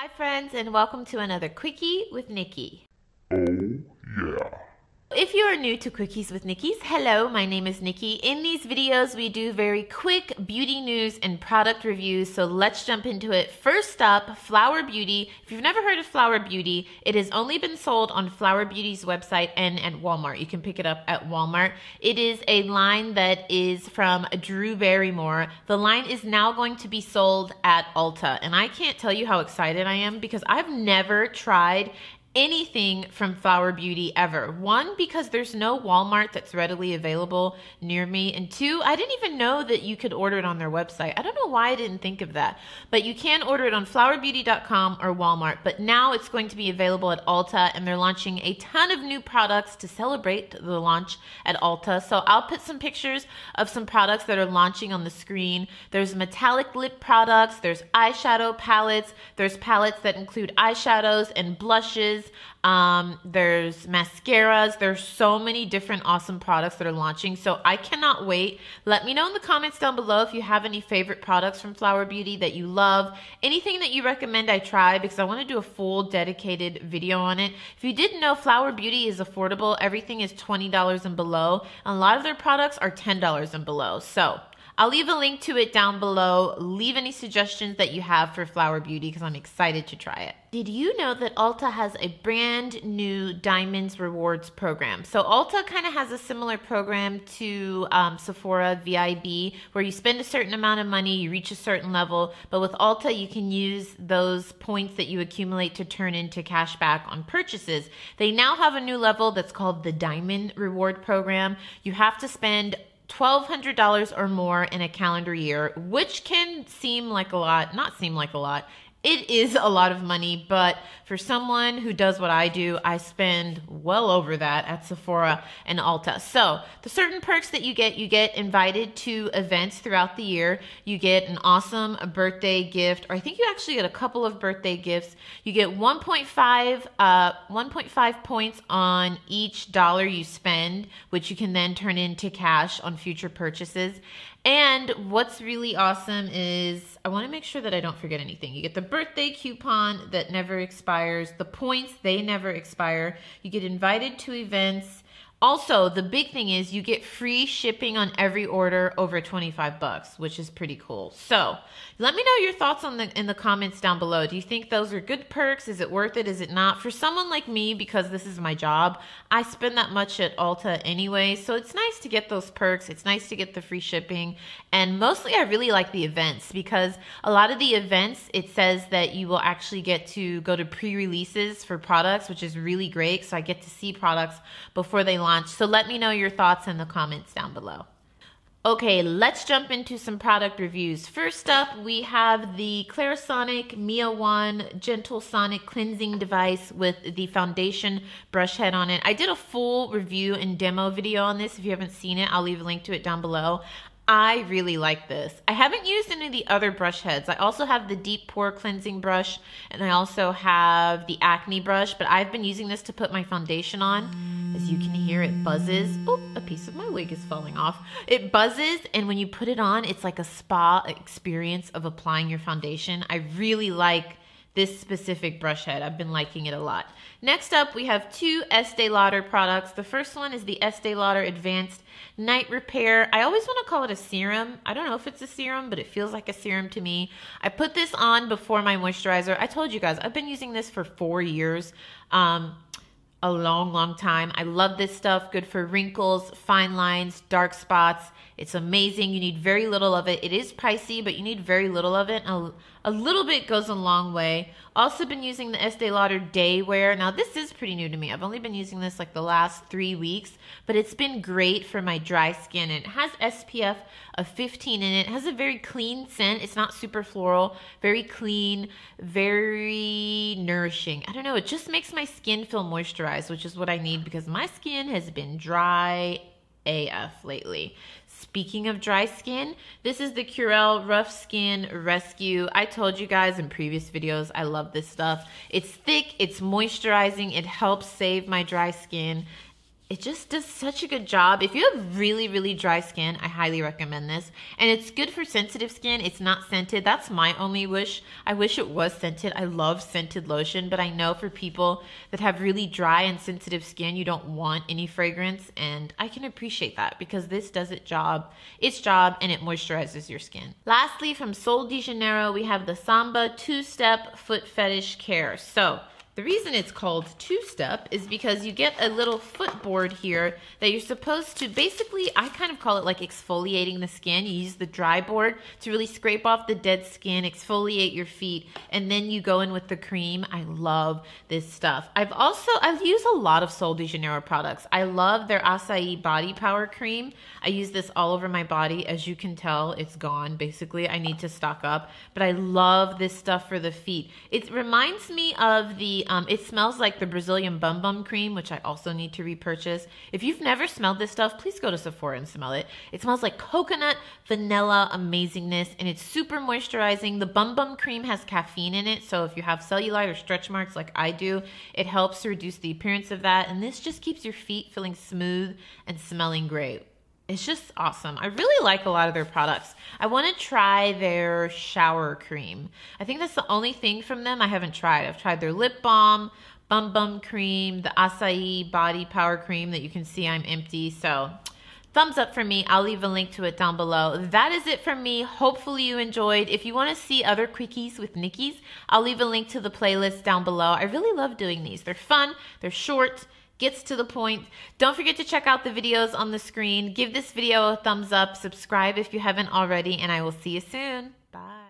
Hi friends, and welcome to another Quickie with Nikki. Oh, yeah. If you are new to Quickies with Nikki's, hello, my name is Nikki. In these videos, we do very quick beauty news and product reviews, so let's jump into it. First up, Flower Beauty. If you've never heard of Flower Beauty, it has only been sold on Flower Beauty's website and at Walmart. You can pick it up at Walmart. It is a line that is from Drew Barrymore. The line is now going to be sold at Ulta, and I can't tell you how excited I am because I've never tried anything from Flower Beauty ever. One, because there's no Walmart that's readily available near me, and two, I didn't even know that you could order it on their website. I don't know why I didn't think of that, but you can order it on flowerbeauty.com or Walmart, but now it's going to be available at Ulta, and they're launching a ton of new products to celebrate the launch at Ulta. So I'll put some pictures of some products that are launching on the screen. There's metallic lip products, there's eyeshadow palettes, there's palettes that include eyeshadows and blushes. There's mascaras. There's so many different awesome products that are launching, so I cannot wait. Let me know in the comments down below if you have any favorite products from Flower Beauty that you love, anything that you recommend I try, because I want to do a full dedicated video on it. If you didn't know, Flower Beauty is affordable. Everything is $20 and below, and a lot of their products are $10 and below. So I'll leave a link to it down below. Leave any suggestions that you have for Flower Beauty because I'm excited to try it. Did you know that Ulta has a brand new Diamonds Rewards program? So Ulta kind of has a similar program to Sephora VIB, where you spend a certain amount of money, you reach a certain level, but with Ulta you can use those points that you accumulate to turn into cash back on purchases. They now have a new level that's called the Diamond Reward program. You have to spend $1,200 or more in a calendar year, which can seem like a lot, not seem like a lot. It is a lot of money, but for someone who does what I do, I spend well over that at Sephora and Ulta. So the certain perks that you get invited to events throughout the year. You get an awesome birthday gift, or I think you actually get a couple of birthday gifts. You get 1.5 points on each dollar you spend, which you can then turn into cash on future purchases. And what's really awesome is, I want to make sure that I don't forget anything. You get the birthday coupon that never expires. The points, they never expire. You get invited to events. Also, the big thing is you get free shipping on every order over 25 bucks, which is pretty cool. So let me know your thoughts in the comments down below. Do you think those are good perks? Is it worth it? Is it not? For someone like me, because this is my job, I spend that much at Ulta anyway, so it's nice to get those perks. It's nice to get the free shipping, and mostly I really like the events, because a lot of the events, it says that you will actually get to go to pre-releases for products, which is really great, so I get to see products before they launch. So let me know your thoughts in the comments down below. Okay, let's jump into some product reviews. First up, we have the Clarisonic Mia Gentle Sonic Cleansing Device with the foundation brush head on it. I did a full review and demo video on this. If you haven't seen it, I'll leave a link to it down below. I really like this. I haven't used any of the other brush heads. I also have the deep pore cleansing brush, and I also have the acne brush, but I've been using this to put my foundation on. As you can hear, it buzzes. Oh, a piece of my wig is falling off. It buzzes, and when you put it on, it's like a spa experience of applying your foundation. I really like this specific brush head. I've been liking it a lot. Next up, we have two Estee Lauder products. The first one is the Estee Lauder Advanced Night Repair. I always want to call it a serum. I don't know if it's a serum, but it feels like a serum to me. I put this on before my moisturizer. I told you guys, I've been using this for 4 years. A long time. I love this stuff. Good for wrinkles, fine lines, dark spots. It's amazing. You need very little of it. It is pricey, but you need very little of it. A little bit goes a long way. Also been using the Estee Lauder Day Wear. Now this is pretty new to me. I've only been using this like the last 3 weeks, but it's been great for my dry skin. It has SPF of 15 in it. It has a very clean scent. It's not super floral. Very clean, very nourishing. I don't know. It just makes my skin feel moisturized, which is what I need because my skin has been dry AF lately. Speaking of dry skin, this is the Curel Rough Skin Rescue. I told you guys in previous videos, I love this stuff. It's thick, it's moisturizing, it helps save my dry skin. It just does such a good job. If you have really, really dry skin, I highly recommend this. And it's good for sensitive skin. It's not scented. That's my only wish. I wish it was scented. I love scented lotion, but I know for people that have really dry and sensitive skin, you don't want any fragrance. And I can appreciate that because this does its job, and it moisturizes your skin. Lastly, from Sol de Janeiro, we have the Samba 2-Step Foot Fetish Care. So the reason it's called 2-Step is because you get a little foot board here that you're supposed to, basically, I kind of call it like exfoliating the skin. You use the dry board to really scrape off the dead skin, exfoliate your feet, and then you go in with the cream. I love this stuff. I've used a lot of Sol de Janeiro products. I love their Acai Body Power Cream. I use this all over my body. As you can tell, it's gone, basically. I need to stock up, but I love this stuff for the feet. It reminds me of the it smells like the Brazilian Bum Bum Cream, which I also need to repurchase. If you've never smelled this stuff, please go to Sephora and smell it. It smells like coconut, vanilla amazingness, and it's super moisturizing. The Bum Bum Cream has caffeine in it, so if you have cellulite or stretch marks like I do, it helps to reduce the appearance of that, and this just keeps your feet feeling smooth and smelling great. It's just awesome. I really like a lot of their products. I want to try their shower cream. I think that's the only thing from them I haven't tried. I've tried their lip balm, Bum Bum Cream, the Acai Body Power Cream that you can see I'm empty. So thumbs up for me. I'll leave a link to it down below. That is it from me. Hopefully you enjoyed. If you want to see other quickies with Nikki's, I'll leave a link to the playlist down below. I really love doing these. They're fun. They're short. Gets to the point. Don't forget to check out the videos on the screen. Give this video a thumbs up. Subscribe if you haven't already, and I will see you soon. Bye.